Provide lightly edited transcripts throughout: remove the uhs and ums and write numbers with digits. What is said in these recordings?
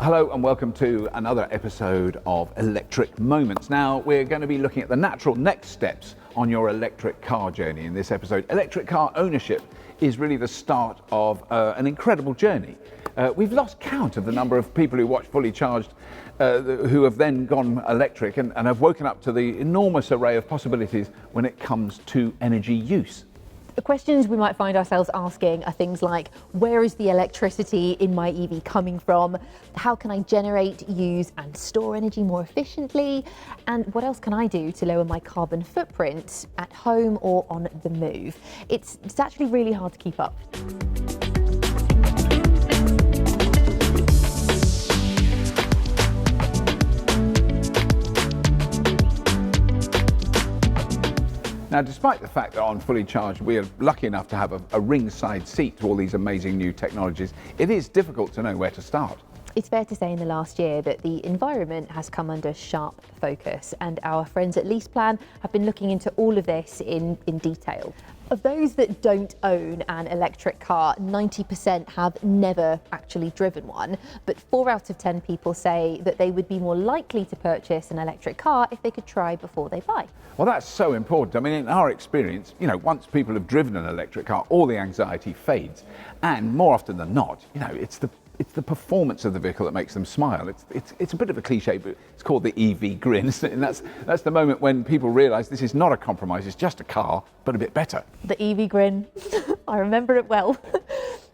Hello and welcome to another episode of Electric Moments. Now we're going to be looking at the natural next steps on your electric car journey in this episode. Electric car ownership is really the start of an incredible journey. We've lost count of the number of people who watch Fully Charged who have then gone electric and have woken up to the enormous array of possibilities when it comes to energy use. The questions we might find ourselves asking are things like, where is the electricity in my EV coming from? How can I generate, use and store energy more efficiently? And what else can I do to lower my carbon footprint at home or on the move? It's actually really hard to keep up. Now, despite the fact that on Fully Charged we are lucky enough to have a ringside seat to all these amazing new technologies, it is difficult to know where to start. It's fair to say in the last year that the environment has come under sharp focus, and our friends at LeasePlan have been looking into all of this in detail. Of those that don't own an electric car, 90% have never actually driven one, but 4 out of 10 people say that they would be more likely to purchase an electric car if they could try before they buy. Well, that's so important. I mean, in our experience, once people have driven an electric car, all the anxiety fades. And more often than not, it's the performance of the vehicle that makes them smile. It's a bit of a cliche, but it's called the EV grin, and that's the moment when people realise this is not a compromise, it's just a car, but a bit better. The EV grin, I remember it well.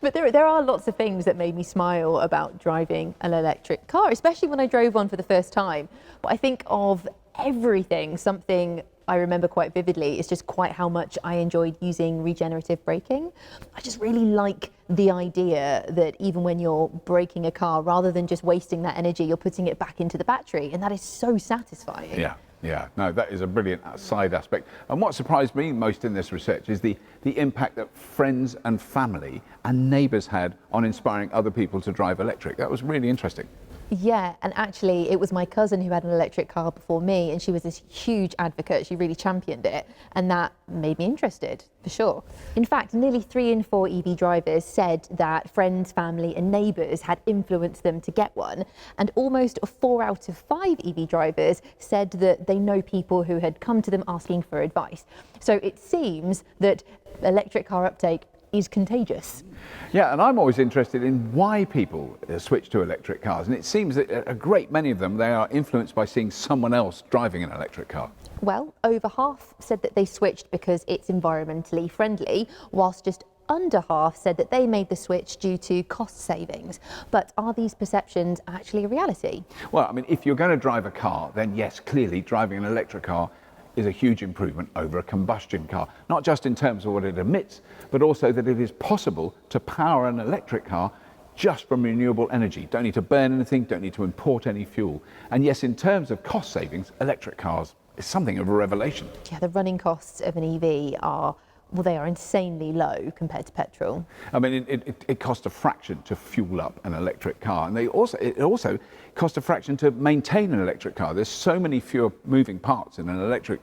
But there are lots of things that made me smile about driving an electric car, especially when I drove one for the first time. But I think of everything, something I remember quite vividly is just quite how much I enjoyed using regenerative braking. I just really like the idea that even when you're braking a car, rather than just wasting that energy, you're putting it back into the battery, and that is so satisfying. Yeah, no, that is a brilliant side aspect. And what surprised me most in this research is the impact that friends and family and neighbours had on inspiring other people to drive electric. That was really interesting. Yeah, and actually it was my cousin who had an electric car before me, and she was this huge advocate. She really championed it, and that made me interested, for sure. In fact, nearly 3 in 4 EV drivers said that friends, family and neighbours had influenced them to get one, and almost 4 out of 5 EV drivers said that they know people who had come to them asking for advice. So it seems that electric car uptake is contagious. Yeah, and I'm always interested in why people switch to electric cars, and it seems that a great many of them, they are influenced by seeing someone else driving an electric car. Well, over half said that they switched because it's environmentally friendly, whilst just under half said that they made the switch due to cost savings. But are these perceptions actually a reality? Well, I mean, if you're going to drive a car, then yes, clearly driving an electric car is a huge improvement over a combustion car, not just in terms of what it emits, but also that it is possible to power an electric car just from renewable energy. Don't need to burn anything, don't need to import any fuel. And yes, in terms of cost savings, electric cars is something of a revelation. Yeah, the running costs of an EV are, well, they are insanely low compared to petrol. I mean, it costs a fraction to fuel up an electric car, and it also costs a fraction to maintain an electric car. There's so many fewer moving parts in an electric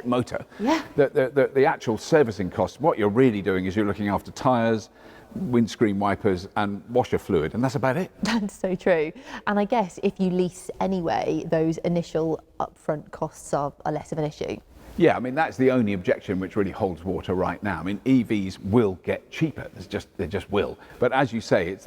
motor. Yeah. The actual servicing cost, what you're really doing is you're looking after tyres, windscreen wipers and washer fluid, and that's about it. That's so true. And I guess if you lease anyway, those initial upfront costs are less of an issue. Yeah, I mean, that's the only objection which really holds water right now. I mean, EVs will get cheaper. They just will. But as you say,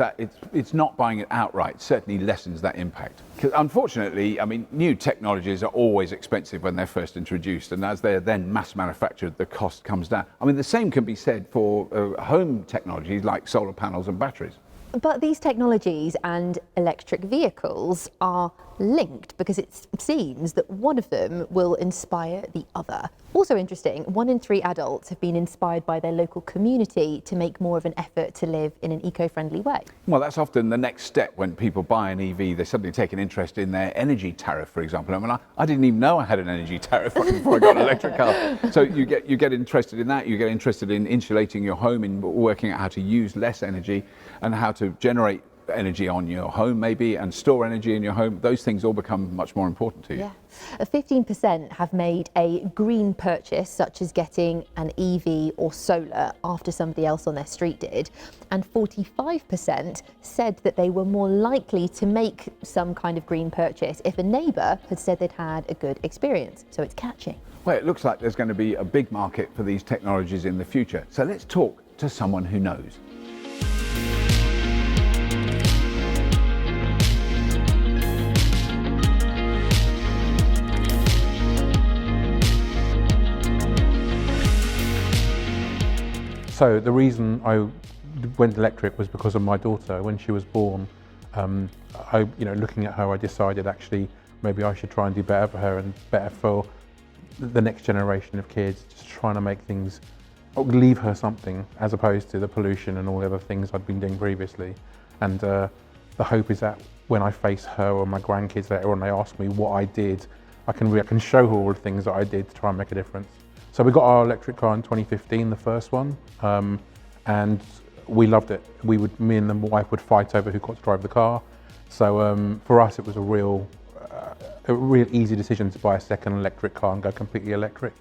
it's not buying it outright certainly lessens that impact. Because unfortunately, I mean, new technologies are always expensive when they're first introduced, and as they're then mass manufactured, the cost comes down. I mean, the same can be said for home technologies like solar panels and batteries. But these technologies and electric vehicles are linked because it seems that one of them will inspire the other. Also interesting, 1 in 3 adults have been inspired by their local community to make more of an effort to live in an eco-friendly way. Well, that's often the next step when people buy an EV. They suddenly take an interest in their energy tariff, for example. I mean, I didn't even know I had an energy tariff before I got an electric car. So you get interested in that. You get interested in insulating your home, in working out how to use less energy and how to generate energy on your home maybe and store energy in your home, those things all become much more important to you. Yeah. 15% have made a green purchase, such as getting an EV or solar after somebody else on their street did, and 45% said that they were more likely to make some kind of green purchase if a neighbour had said they'd had a good experience. So it's catching. Well, it looks like there's going to be a big market for these technologies in the future. So let's talk to someone who knows. So the reason I went electric was because of my daughter. When she was born, looking at her, I decided actually maybe I should try and do better for her and better for the next generation of kids, just trying to make things, leave her something as opposed to the pollution and all the other things I'd been doing previously. And the hope is that when I face her or my grandkids later on, they ask me what I did, I can show her all the things that I did to try and make a difference. So we got our electric car in 2015, the first one, and we loved it. Me and the wife would fight over who got to drive the car. So for us, it was a real easy decision to buy a second electric car and go completely electric.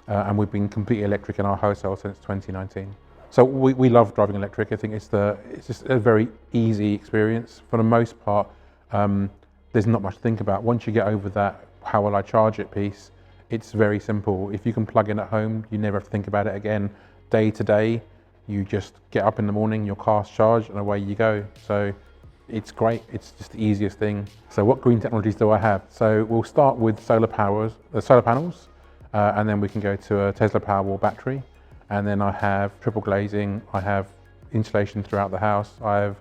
And we've been completely electric in our household since 2019. So we love driving electric. I think it's just a very easy experience. For the most part, there's not much to think about. Once you get over that, how will I charge it piece, it's very simple. If you can plug in at home, you never have to think about it again. Day to day, you just get up in the morning, your car's charged, and away you go. So it's great. It's just the easiest thing. So what green technologies do I have? So we'll start with solar panels, and then we can go to a Tesla Powerwall battery. And then I have triple glazing. I have insulation throughout the house. I have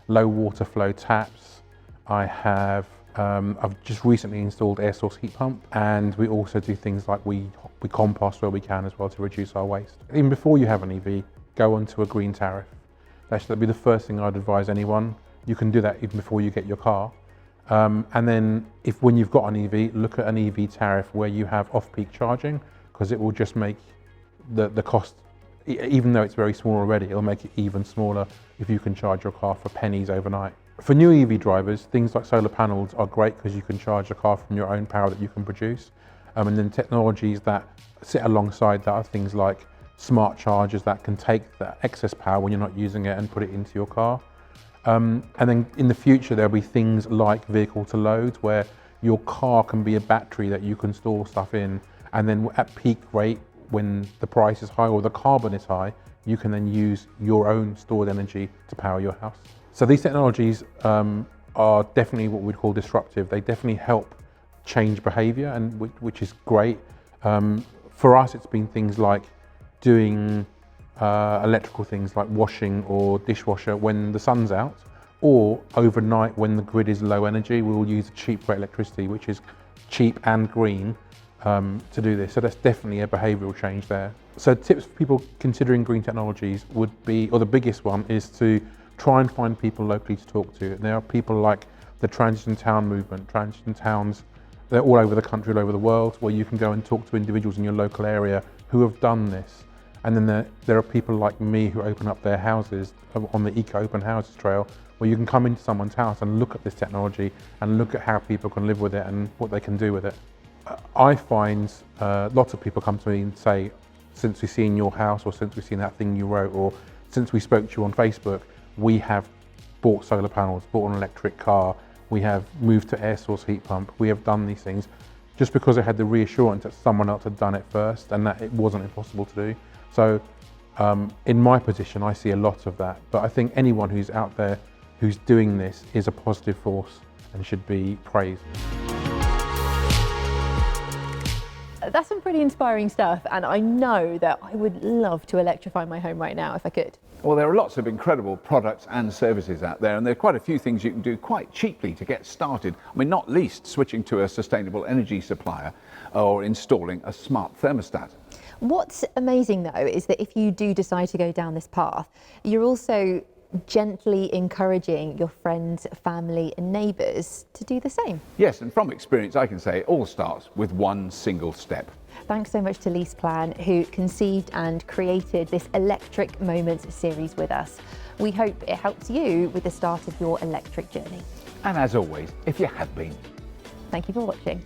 low water flow taps. I've just recently installed air source heat pump, and we also do things like we compost where we can as well to reduce our waste. Even before you have an EV, go onto a green tariff. That should be the first thing I'd advise anyone. You can do that even before you get your car. And then when you've got an EV, look at an EV tariff where you have off-peak charging, because it will just make the cost, even though it's very small already, it'll make it even smaller if you can charge your car for pennies overnight. For new EV drivers, things like solar panels are great because you can charge your car from your own power that you can produce. And then technologies that sit alongside that are things like smart chargers that can take that excess power when you're not using it and put it into your car. And then in the future, there'll be things like vehicle to load, where your car can be a battery that you can store stuff in. And then at peak rate, when the price is high or the carbon is high, you can then use your own stored energy to power your house. So these technologies are definitely what we'd call disruptive. They definitely help change behavior, and which is great. For us, it's been things like doing electrical things like washing or dishwasher when the sun's out, or overnight when the grid is low energy, we will use cheap rate electricity, which is cheap and green, to do this. So that's definitely a behavioural change there. So tips for people considering green technologies would be, or the biggest one is to try and find people locally to talk to. There are people like the Transition Town movement. Transition towns, they're all over the country, all over the world, where you can go and talk to individuals in your local area who have done this. And then there are people like me who open up their houses on the Eco Open Houses Trail, where you can come into someone's house and look at this technology and look at how people can live with it and what they can do with it. I find lots of people come to me and say, since we've seen your house, or since we've seen that thing you wrote, or since we spoke to you on Facebook, we have bought solar panels, bought an electric car, we have moved to air source heat pump, we have done these things, just because I had the reassurance that someone else had done it first and that it wasn't impossible to do. So in my position, I see a lot of that, but I think anyone who's out there who's doing this is a positive force and should be praised. That's some pretty inspiring stuff, and I know that I would love to electrify my home right now if I could. Well, there are lots of incredible products and services out there, and there are quite a few things you can do quite cheaply to get started. I mean, not least switching to a sustainable energy supplier or installing a smart thermostat. What's amazing though is that if you do decide to go down this path, you're also gently encouraging your friends, family and neighbours to do the same. Yes, and from experience I can say it all starts with one single step. Thanks so much to LeasePlan, who conceived and created this Electric Moments series with us. We hope it helps you with the start of your electric journey. And as always, if you have been, Thank you for watching.